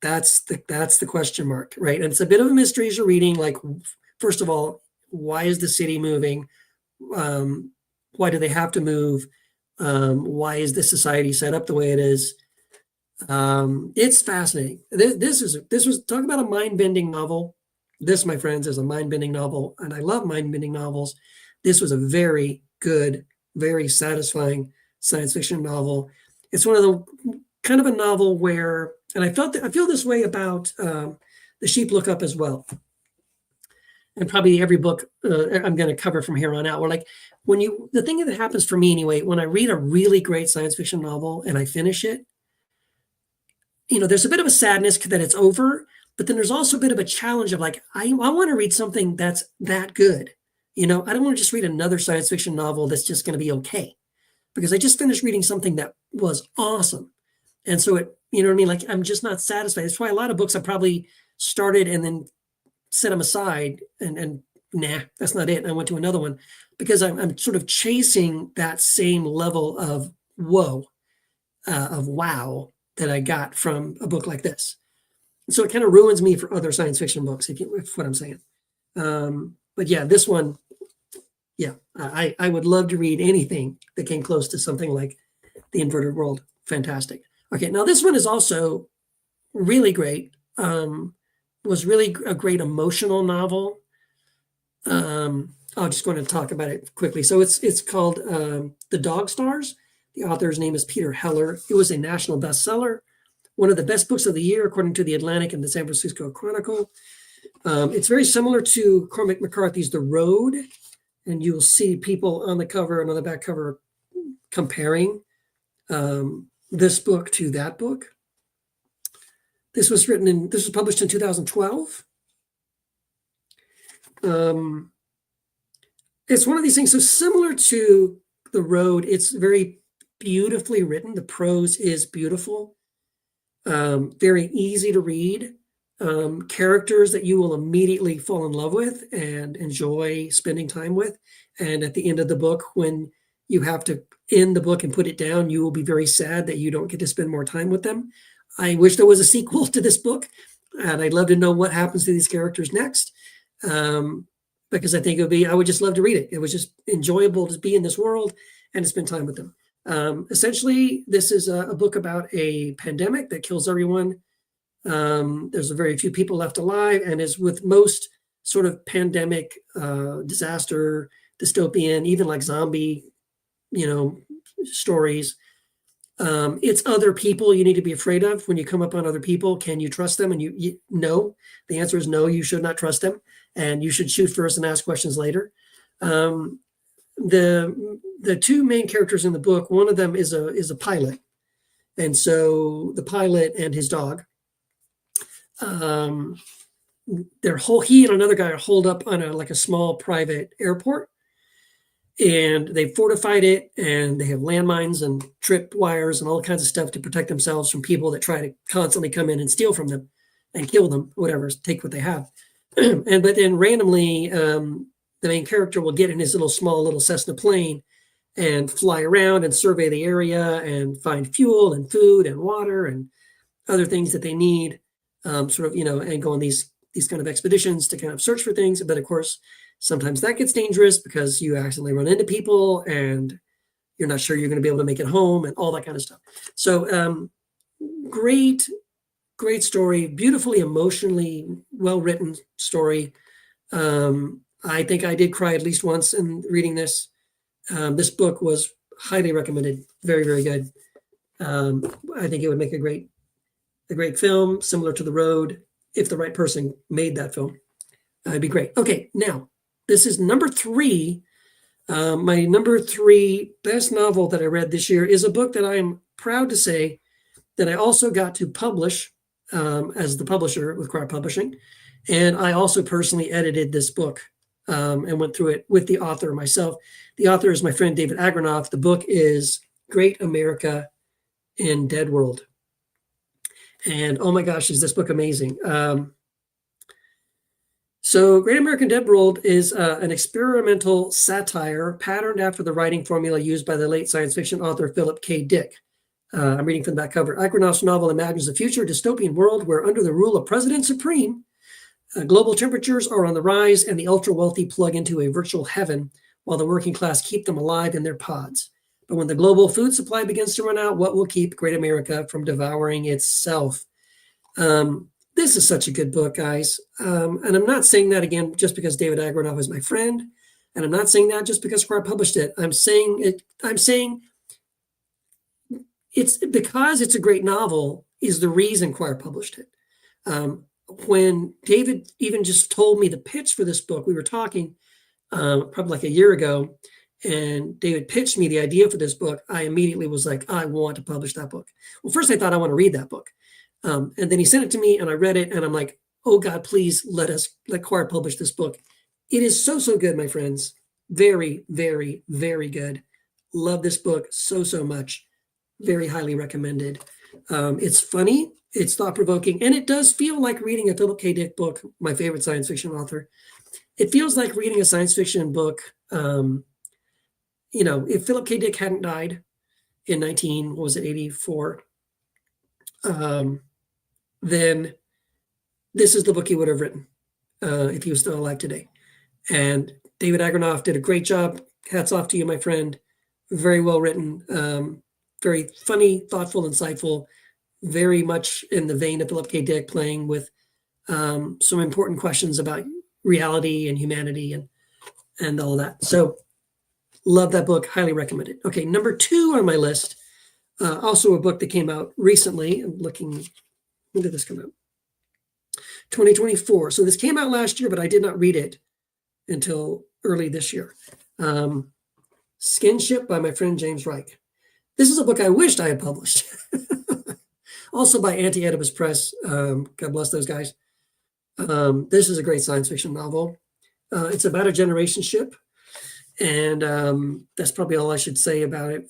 that's the question mark, right? And it's a bit of a mystery as you're reading. Like, first of all, why is the city moving? Why do they have to move? Why is this society set up the way it is? It's fascinating. This was talk about a mind-bending novel. This, my friends, is a mind-bending novel, and I love mind-bending novels. This was a very good, very satisfying science fiction novel. It's one of the kind of a novel where, and I feel this way about The Sheep Look Up as well. And probably every book I'm going to cover from here on out. Where like the thing that happens for me anyway, when I read a really great science fiction novel and I finish it, there's a bit of a sadness that it's over, but then there's also a bit of a challenge of like, I want to read something that's that good. I don't want to just read another science fiction novel that's just going to be okay, because I just finished reading something that was awesome. And so it, you know what I mean? Like, I'm just not satisfied. That's why a lot of books I probably started and then set them aside and nah, that's not it. And I went to another one because I'm sort of chasing that same level of wow that I got from a book like this. And so it kind of ruins me for other science fiction books, if what I'm saying. But yeah, this one, yeah, I would love to read anything that came close to something like The Inverted World. Fantastic. Okay, now this one is also really great. Was really a great emotional novel. I'm just going to talk about it quickly. So it's called The Dog Stars. The author's name is Peter Heller. It was a national bestseller, one of the best books of the year, according to The Atlantic and the San Francisco Chronicle. It's very similar to Cormac McCarthy's The Road, and you'll see people on the cover and on the back cover comparing this book to that book. This was published in 2012. It's one of these things. So similar to The Road, it's very beautifully written. The prose is beautiful, very easy to read. Characters that you will immediately fall in love with and enjoy spending time with. And at the end of the book, when you have to end the book and put it down, you will be very sad that you don't get to spend more time with them. I wish there was a sequel to this book, and I'd love to know what happens to these characters next, because I think I would just love to read it. It was just enjoyable to be in this world and to spend time with them. Essentially, this is a book about a pandemic that kills everyone. There's a very few people left alive, and as with most sort of pandemic, disaster, dystopian, even like zombie, stories, it's other people you need to be afraid of. When you come up on other people, can you trust them? And no, the answer is no, you should not trust them, and you should shoot first and ask questions later. The two main characters in the book, one of them is a pilot, and so the pilot and his dog, he and another guy are holed up on a small private airport, and they fortified it, and they have landmines and trip wires and all kinds of stuff to protect themselves from people that try to constantly come in and steal from them and kill them, whatever, take what they have. But then randomly, the main character will get in his small little Cessna plane and fly around and survey the area and find fuel and food and water and other things that they need, and go on these kind of expeditions to kind of search for things. But of course, sometimes that gets dangerous because you accidentally run into people and you're not sure you're going to be able to make it home and all that kind of stuff. So great story, beautifully, emotionally well-written story. I think I did cry at least once in reading this. This book was highly recommended. Very, very good. I think it would make a great film, similar to The Road, if the right person made that film. It'd be great. Okay, now, this is number 3 My number 3 best novel that I read this year is a book that I am proud to say that I also got to publish as the publisher with Quire Publishing. And I also personally edited this book and went through it with the author myself. The author is my friend David Agranoff. The book is Great America in Dead World. And oh my gosh, is this book amazing. So Great American Dead World is an experimental satire patterned after the writing formula used by the late science fiction author Philip K. Dick. I'm reading from the back cover. Agranoff's novel imagines a future dystopian world where, under the rule of President Supreme, global temperatures are on the rise and the ultra-wealthy plug into a virtual heaven while the working class keep them alive in their pods. But when the global food supply begins to run out, what will keep Great America from devouring itself? This is such a good book, guys. And I'm not saying that, again, just because David Agranoff is my friend. And I'm not saying that just because Quire published it. I'm saying it's because it's a great novel is the reason Quire published it. When David even just told me the pitch for this book, we were talking probably like a year ago, and David pitched me the idea for this book. I immediately was like, I want to publish that book. Well, first I thought I want to read that book. And then he sent it to me and I read it and I'm like, oh God, please let Quire publish this book. It is so, so good, my friends. Very, very, very good. Love this book so, so much. Very highly recommended. It's funny, it's thought-provoking, and it does feel like reading a Philip K. Dick book, my favorite science fiction author. It feels like reading a science fiction book. If Philip K. Dick hadn't died in 84, then this is the book he would have written if he was still alive today. And David Agranoff did a great job. Hats off to you, my friend. Very well written. Very funny, thoughtful, insightful, very much in the vein of Philip K. Dick, playing with some important questions about reality and humanity and all that. So love that book, highly recommend it. Okay, number 2 on my list, also a book that came out recently. I'm looking, when did this come out? 2024. So this came out last year, but I did not read it until early this year. Skinship by my friend James Reich. This is a book I wished I had published. Also by Anti-Oedipus Press. God bless those guys. This is a great science fiction novel. It's about a generation ship. And that's probably all I should say about it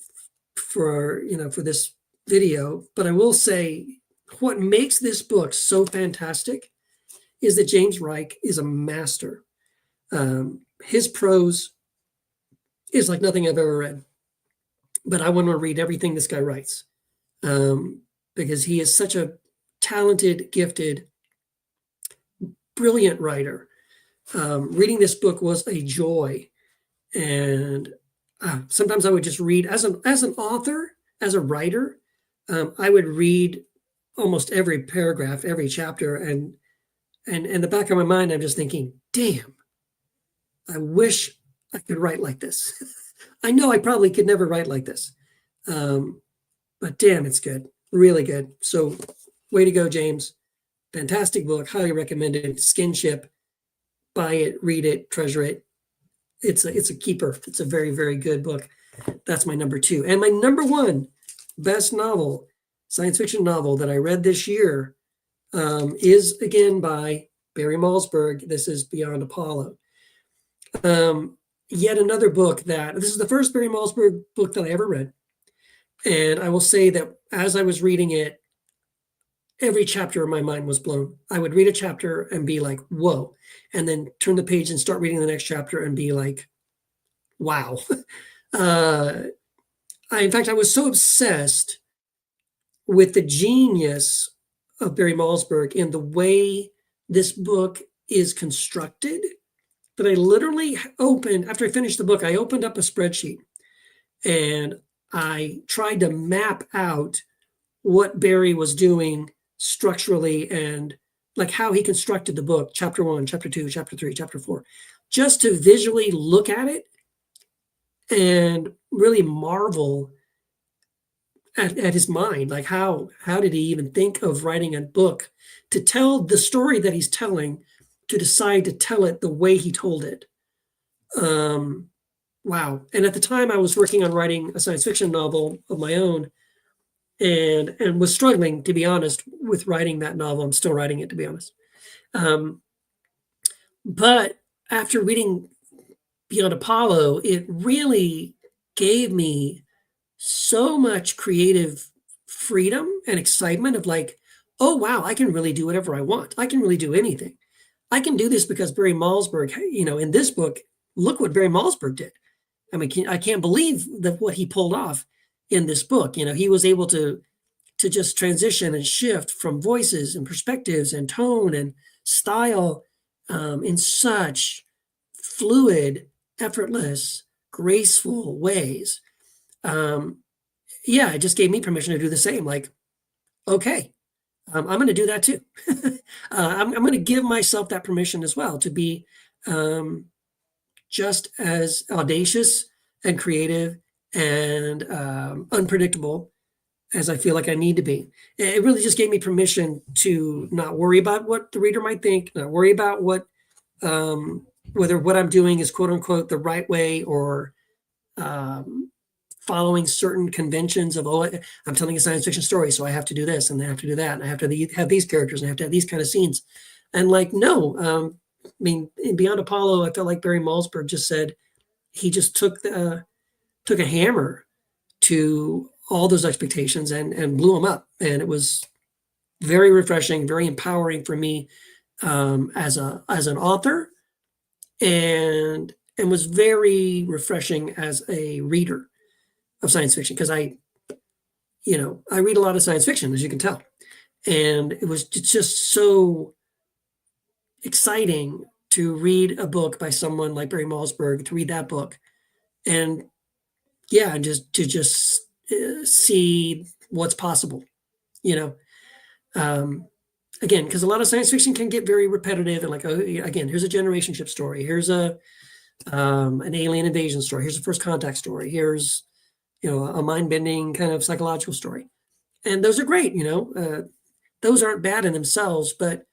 for this video. But I will say what makes this book so fantastic is that James Reich is a master. His prose is like nothing I've ever read. But I want to read everything this guy writes because he is such a talented, gifted, brilliant writer. Reading this book was a joy. And sometimes I would just read as an author, as a writer, I would read almost every paragraph, every chapter. And in the back of my mind, I'm just thinking, damn, I wish I could write like this. I know I probably could never write like this. But damn, it's good. Really good. So way to go, James. Fantastic book. Highly recommended. Skinship. Buy it, read it, treasure it. It's a keeper. It's a very, very good book. That's my number 2. And my number 1 best novel, science fiction novel that I read this year is again by Barry Malzberg. This is Beyond Apollo. Yet another book this is the first Barry Malzberg book that I ever read. And I will say that as I was reading it, every chapter of my mind was blown. I would read a chapter and be like, whoa, and then turn the page and start reading the next chapter and be like, wow. In fact, I was so obsessed with the genius of Barry Malzberg in the way this book is constructed that I literally opened, after I finished the book, I opened up a spreadsheet and I tried to map out what Barry was doing structurally and like how he constructed the book, chapter 1, chapter 2, chapter 3, chapter 4, just to visually look at it and really marvel at his mind. Like how did he even think of writing a book to tell the story that he's telling, to decide to tell it the way he told it. wow. And at the time, I was working on writing a science fiction novel of my own, and was struggling, to be honest, with writing that novel. I'm still writing it, to be honest. Um, but after reading Beyond Apollo, it really gave me so much creative freedom and excitement of like, oh wow, I can really do whatever I want. I can really do anything. I can do this because Barry Malzberg, in this book, look what Barry Malzberg did. I mean, I can't believe that what he pulled off in this book. He was able to just transition and shift from voices and perspectives and tone and style in such fluid, effortless, graceful ways. Yeah, it just gave me permission to do the same. Like, okay, I'm going to do that too. I'm going to give myself that permission as well to be just as audacious and creative and unpredictable as I feel like I need to be. It really just gave me permission to not worry about what the reader might think, not worry about whether what I'm doing is quote unquote the right way, or following certain conventions of, oh, I'm telling a science fiction story, so I have to do this and I have to do that, and I have to have these characters and I have to have these kind of scenes. And like, no, I mean, in Beyond Apollo, I felt like Barry Malzberg just said he just took a hammer to all those expectations and blew them up. And it was very refreshing, very empowering for me as an author, and was very refreshing as a reader of science fiction, because I read a lot of science fiction, as you can tell, and it's just so exciting to read a book by someone like Barry Malzberg, to read that book, and yeah, and just see what's possible, again, because a lot of science fiction can get very repetitive and like, oh, again, here's a generation ship story, here's an alien invasion story, here's a first contact story, here's a mind-bending kind of psychological story, and those are great. Those aren't bad in themselves, but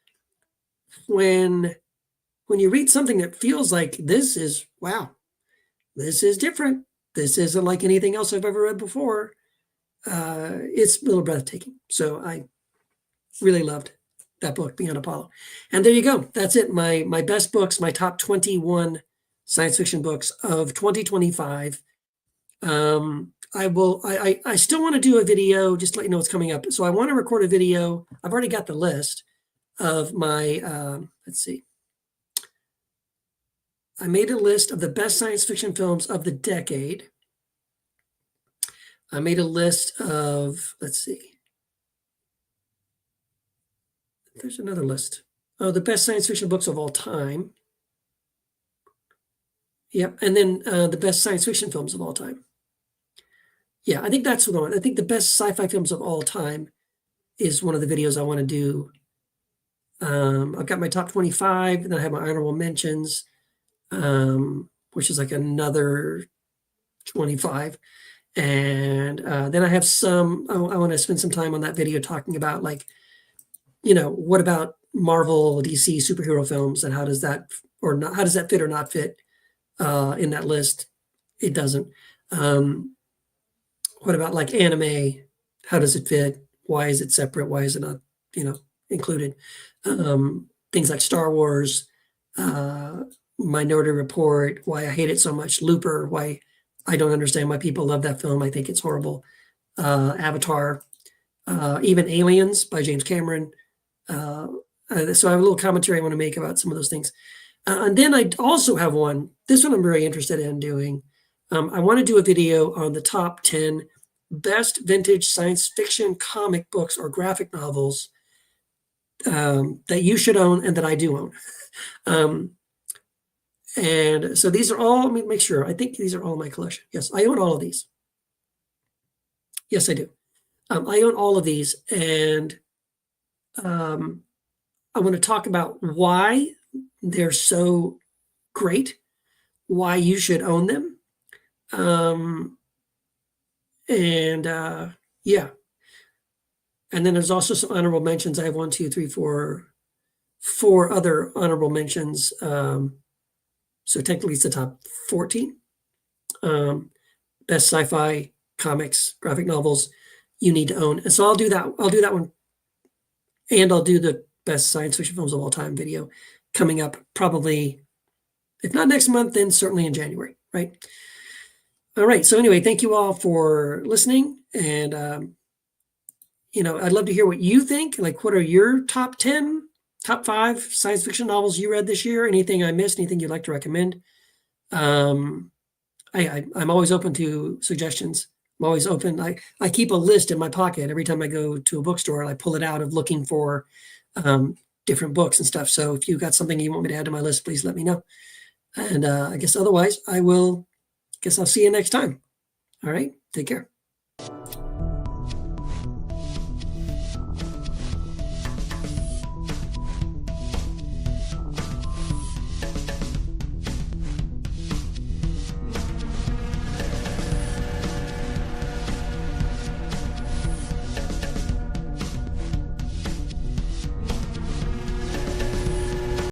when you read something that feels like this is, wow, this is different, this isn't like anything else I've ever read before, it's a little breathtaking. So I really loved that book, Beyond Apollo. And there you go. That's it. My best books, my top 21 science fiction books of 2025. I still want to do a video, just to let you know what's coming up. So I want to record a video. I've already got the list of my, let's see. I made a list of the best science fiction films of the decade. I made a list of, let's see. There's another list. Oh, the best science fiction books of all time. Yep. And then the best science fiction films of all time. Yeah, I think that's the one. I think the best sci-fi films of all time is one of the videos I want to do. I've got my top 25, and then I have my honorable mentions, which is like another 25. And then I have some, I want to spend some time on that video talking about, like, what about Marvel, DC superhero films, and how does that fit or not fit in that list? It doesn't. What about like anime? How does it fit? Why is it separate? Why is it not, included? Things like Star Wars, Minority Report, why I hate it so much, Looper, why I don't understand why people love that film. I think it's horrible. Avatar, even Aliens by James Cameron. So I have a little commentary I want to make about some of those things. And then I also have one, this one I'm very interested in doing. I want to do a video on the top 10 best vintage science fiction comic books or graphic novels that you should own and that I do own. And so these are all, let me make sure, I think these are all in my collection. Yes, I own all of these. Yes, I do. I own all of these, and I want to talk about why they're so great, why you should own them. Yeah. And then there's also some honorable mentions. I have 1, 2, 3, 4 other honorable mentions. So technically it's the top 14. best sci-fi comics, graphic novels you need to own. And so I'll do that. I'll do that one. And I'll do the best science fiction films of all time video coming up probably, if not next month, then certainly in January, right? All right. So anyway, thank you all for listening. And, I'd love to hear what you think. Like, what are your top 10, top 5 science fiction novels you read this year? Anything I missed, anything you'd like to recommend? I'm always open to suggestions. I'm always open. I keep a list in my pocket every time I go to a bookstore, and I pull it out of looking for different books and stuff. So if you've got something you want me to add to my list, please let me know. And I guess otherwise, I'll see you next time. All right. Take care.